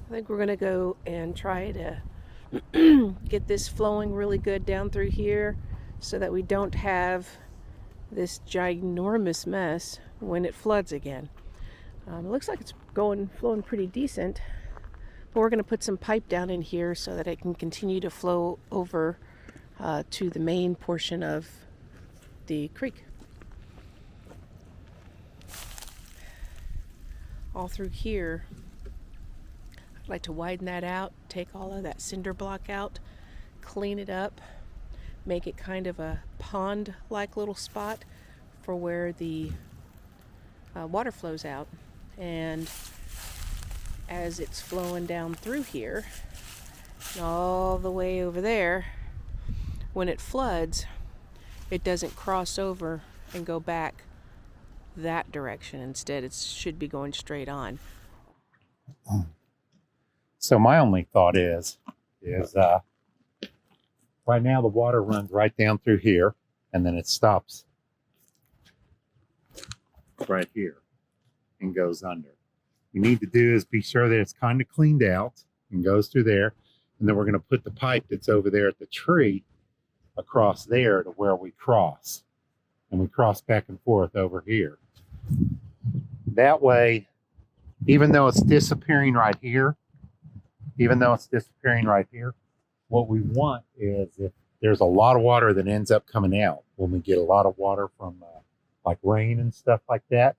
I think we're gonna go and try to get this flowing really good down through here so that we don't have this ginormous mess when it floods again. It looks like it's flowing pretty decent, but we're going to put some pipe down in here so that it can continue to flow over to the main portion of the creek. All through here, I'd like to widen that out, take all of that cinder block out, clean it up, make it kind of a pond-like little spot for where the water flows out. And as it's flowing down through here, all the way over there, when it floods, it doesn't cross over and go back that direction. Instead, it should be going straight on. So my only thought is right now the water runs right down through here and then it stops right here and goes under. You need to do is be sure that it's kind of cleaned out and goes through there. And then we're going to put the pipe that's over there at the tree across there to where we cross. And we cross back and forth over here. That way, even though it's disappearing right here, what we want is if there's a lot of water that ends up coming out, when we get a lot of water from like rain and stuff like that,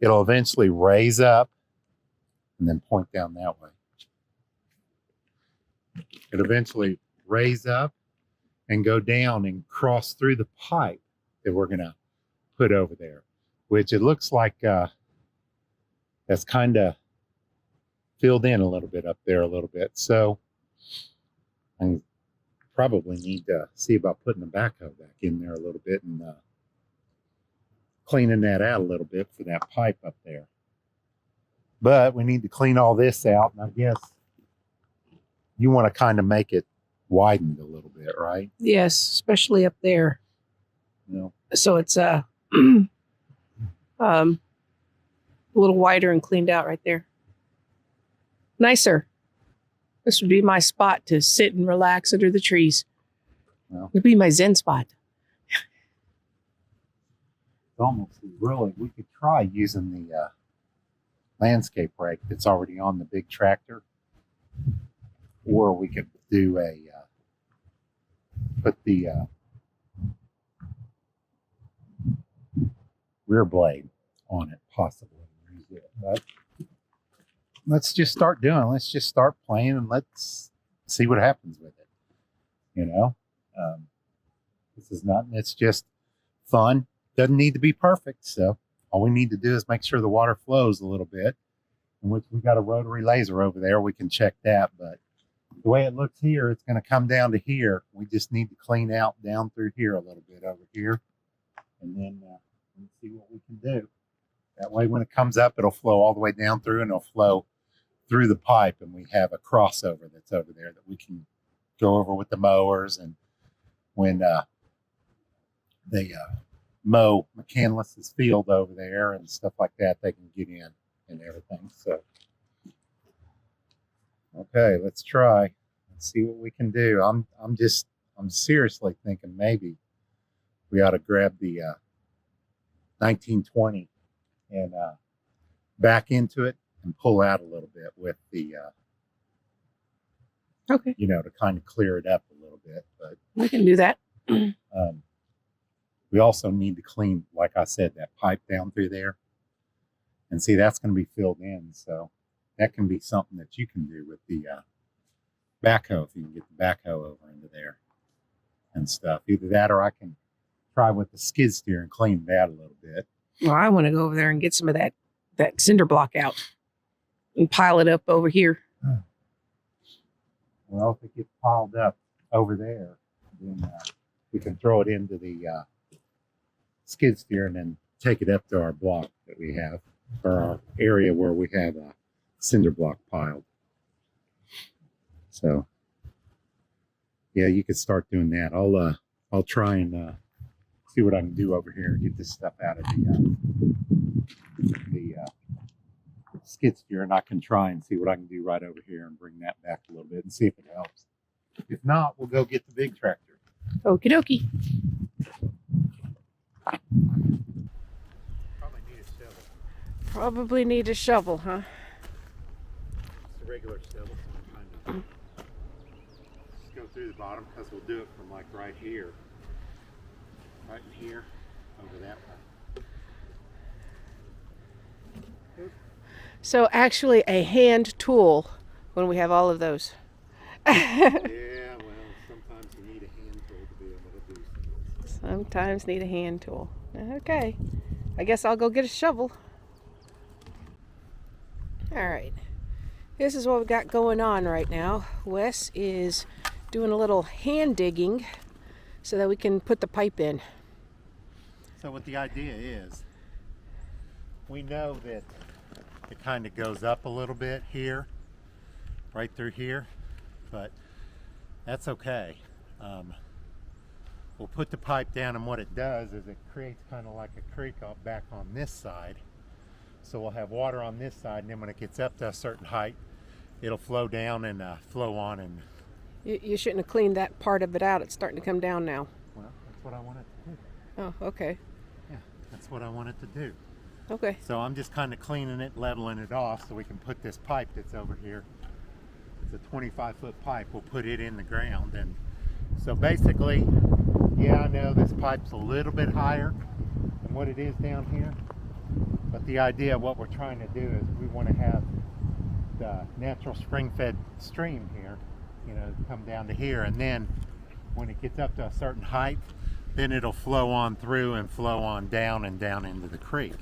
it'll eventually raise up and then point down that way. It eventually raise up and go down and cross through the pipe that we're going to put over there, which it looks like that's kind of filled in a little bit up there a little bit. So I probably need to see about putting the backhoe back in there a little bit and cleaning that out a little bit for that pipe up there. But we need to clean all this out, and I guess you want to kind of make it widened a little bit, right? Yes, especially up there. You know? So it's a little wider and cleaned out right there. Nicer. This would be my spot to sit and relax under the trees. Well, It'd be my Zen spot. it's almost really, we could try using the landscape rake that's already on the big tractor, or we could do put the rear blade on it, possibly. But let's just start playing and let's see what happens with it. You know, this is nothing. It's just fun. Doesn't need to be perfect. So all we need to do is make sure the water flows a little bit. And which we got a rotary laser over there. We can check that. But the way it looks here, it's going to come down to here. We just need to clean out down through here a little bit over here. And then let's see what we can do. That way, when it comes up, it'll flow all the way down through and it'll flow through the pipe. And we have a crossover that's over there that we can go over with the mowers. And when they mow McCandless's field over there and stuff like that, they can get in and everything. So, okay, let's try. Let's see what we can do. I'm seriously thinking maybe we ought to grab the 1920 and back into it and pull out a little bit with the Okay. You know, to kind of clear it up a little bit. But We can do that. we also need to clean, like I said, that pipe down through there. And see, that's going to be filled in. So that can be something that you can do with the backhoe, if you can get the backhoe over into there and stuff. Either that or I can try with the skid steer and clean that a little bit. Well, I want to go over there and get some of that cinder block out and pile it up over here. Well, if it gets piled up over there, then we can throw it into the skid steer and then take it up to our block that we have, or our area where we have a cinder block piled. So, yeah, you could start doing that. I'll try and see what I can do over here and get this stuff out of the skid steer, and I can try and see what I can do right over here and bring that back a little bit and see if it helps. If not, we'll go get the big tractor. Okie dokie. Probably need a shovel. Probably need a shovel, huh? It's a regular shovel, so I'm trying to just go through the bottom because we'll do it from like right here, right in here, over that way. So actually a hand tool when we have all of those. Yeah, well, sometimes you need a hand tool to be able to do things. Sometimes need a hand tool. Okay. I guess I'll go get a shovel. All right. This is what we've got going on right now. Wes is doing a little hand digging so that we can put the pipe in. So what the idea is, we know that it kind of goes up a little bit here, right through here, but that's okay. We'll put the pipe down, and what it does is it creates kind of like a creek up back on this side. So we'll have water on this side, and then when it gets up to a certain height, it'll flow down and flow on. And You shouldn't have cleaned that part of it out. It's starting to come down now. well, that's what I want it to do. Oh, okay. Yeah, that's what I want it to do. Okay. So I'm just kind of cleaning it, leveling it off so we can put this pipe that's over here. It's a 25-foot pipe. We'll put it in the ground. And so basically, yeah, I know this pipe's a little bit higher than what it is down here. But the idea of what we're trying to do is we want to have the natural spring-fed stream here, you know, come down to here. And then when it gets up to a certain height, then it'll flow on through and flow on down and down into the creek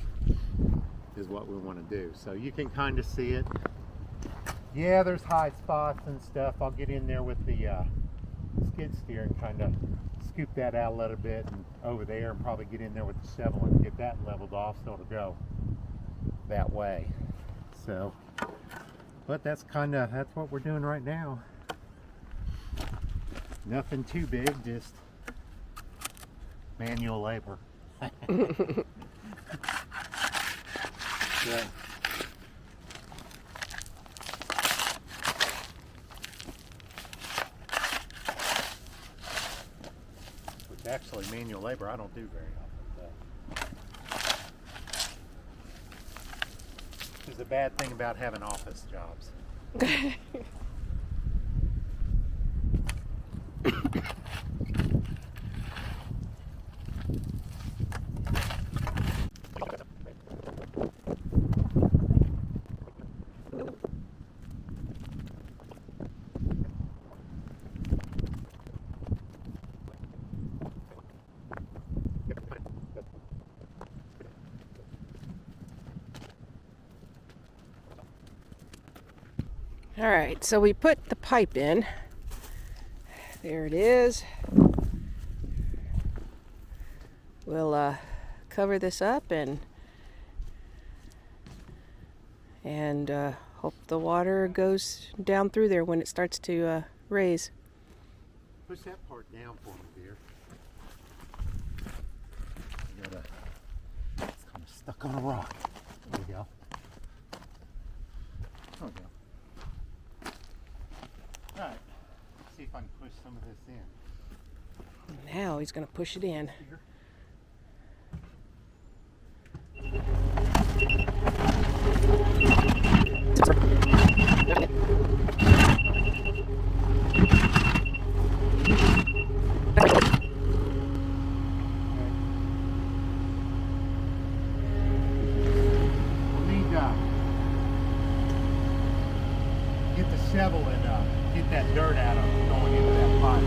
is what we want to do. So you can kind of see it. Yeah, there's high spots and stuff. I'll get in there with the skid steer and kind of scoop that out a little bit and over there, and probably get in there with the shovel and get that leveled off so it'll go that way. So, but that's what we're doing right now. Nothing too big, just manual labor. Yeah. Which actually, manual labor I don't do very often. Which is a bad thing about having office jobs. All right, so we put the pipe in. There it is. We'll cover this up and hope the water goes down through there when it starts to raise. Push that part down for me, dear. It's kind of stuck on a rock. There we go. There we go. All right. Let's see if I can push some of this in. Now he's going to push it in. Here. Get the shovel and get that dirt out of going into that pipe.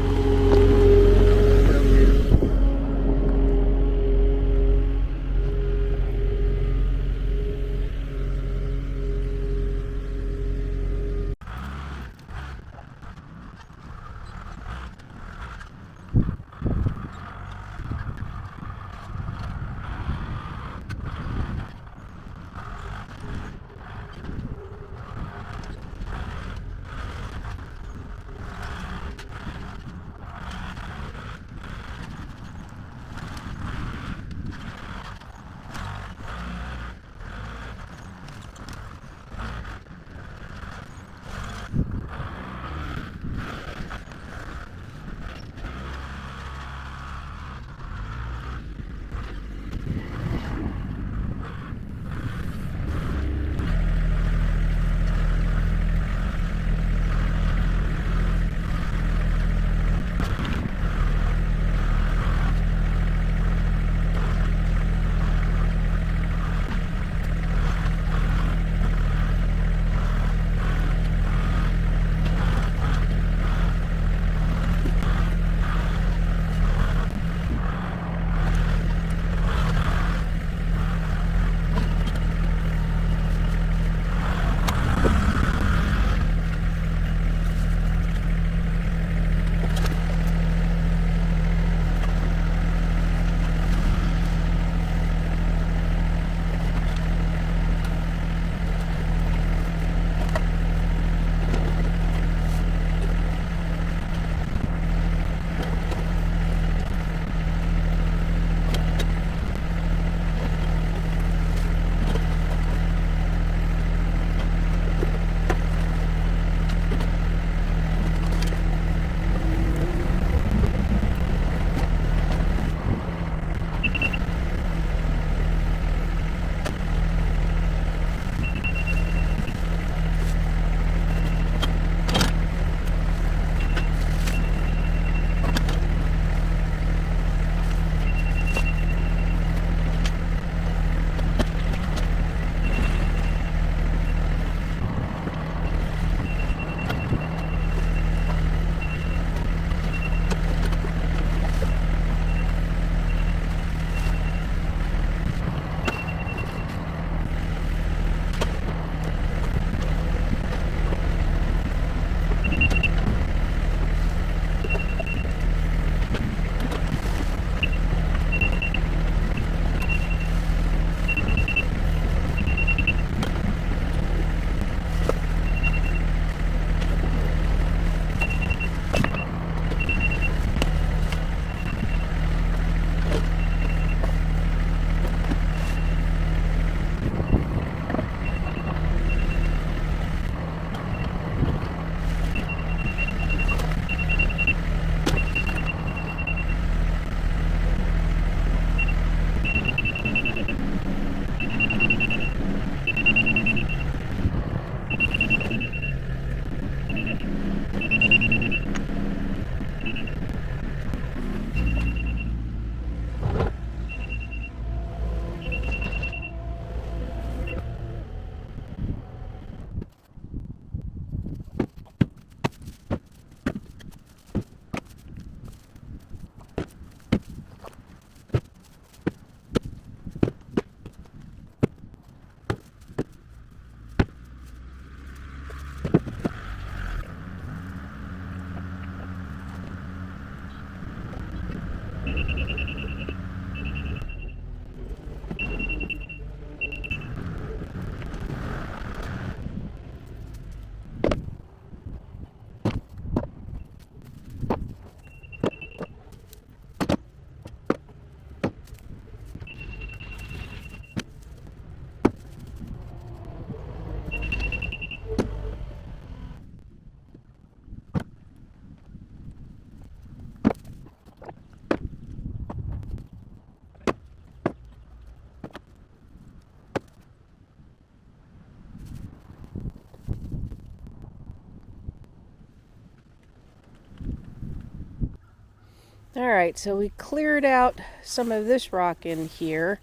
All right, so we cleared out some of this rock in here,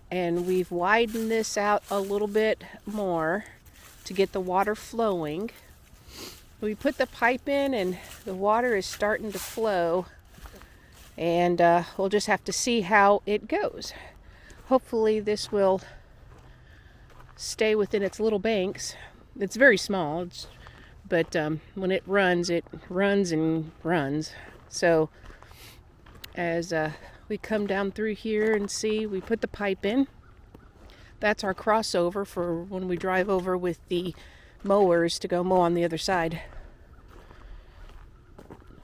and we've widened this out a little bit more to get the water flowing. We put the pipe in and the water is starting to flow, and we'll just have to see how it goes. Hopefully this will stay within its little banks. It's very small, but when it runs and runs. So as we come down through here and see, we put the pipe in. That's our crossover for when we drive over with the mowers to go mow on the other side.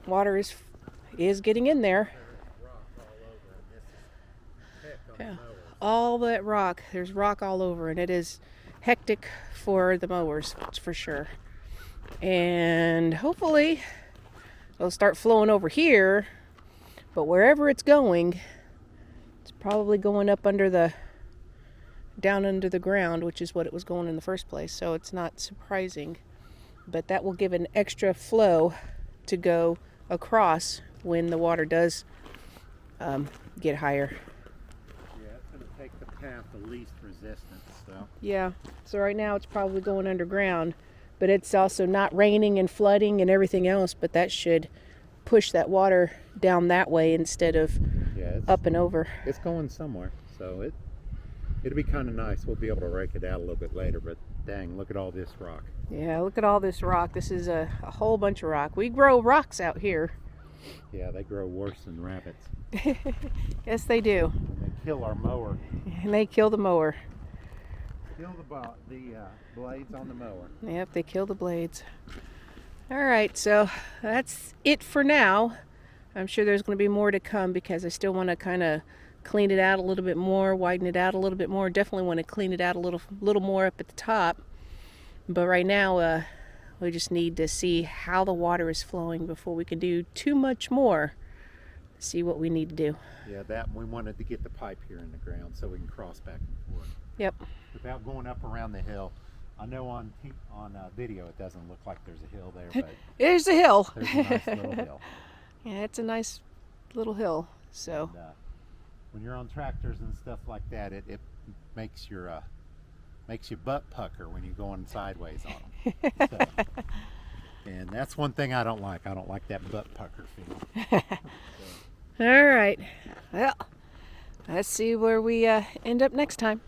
Water is getting in there. Yeah, all that rock. There's rock all over, and it is hectic for the mowers, that's for sure. And hopefully it'll start flowing over here, but wherever it's going, it's probably going up down under the ground, which is what it was going in the first place. So it's not surprising, but that will give an extra flow to go across when the water does get higher. Yeah, it's going to take the path of least resistance. So Yeah, so right now it's probably going underground, but it's also not raining and flooding and everything else, but that should push that water down that way instead of up and over. It's going somewhere, so it'll be kind of nice. We'll be able to rake it out a little bit later, but dang, look at all this rock. Yeah, look at all this rock. This is a whole bunch of rock. We grow rocks out here. Yeah, they grow worse than rabbits. Yes, they do. And they kill our mower. And they kill the mower. Kill the blades on the mower. Yep, they kill the blades. All right, so that's it for now. I'm sure there's going to be more to come because I still want to kind of clean it out a little bit more, widen it out a little bit more. Definitely want to clean it out a little more up at the top. But right now, we just need to see how the water is flowing before we can do too much more. See what we need to do. Yeah, that we wanted to get the pipe here in the ground so we can cross back and forth. Yep. Without going up around the hill. I know on video it doesn't look like there's a hill there, but There's a hill. there's a nice little hill. Yeah, it's a nice little hill. So And, when you're on tractors and stuff like that, it makes your butt pucker when you're going sideways on them. So, and that's one thing I don't like. I don't like that butt pucker feeling. all right. Well, let's see where we end up next time.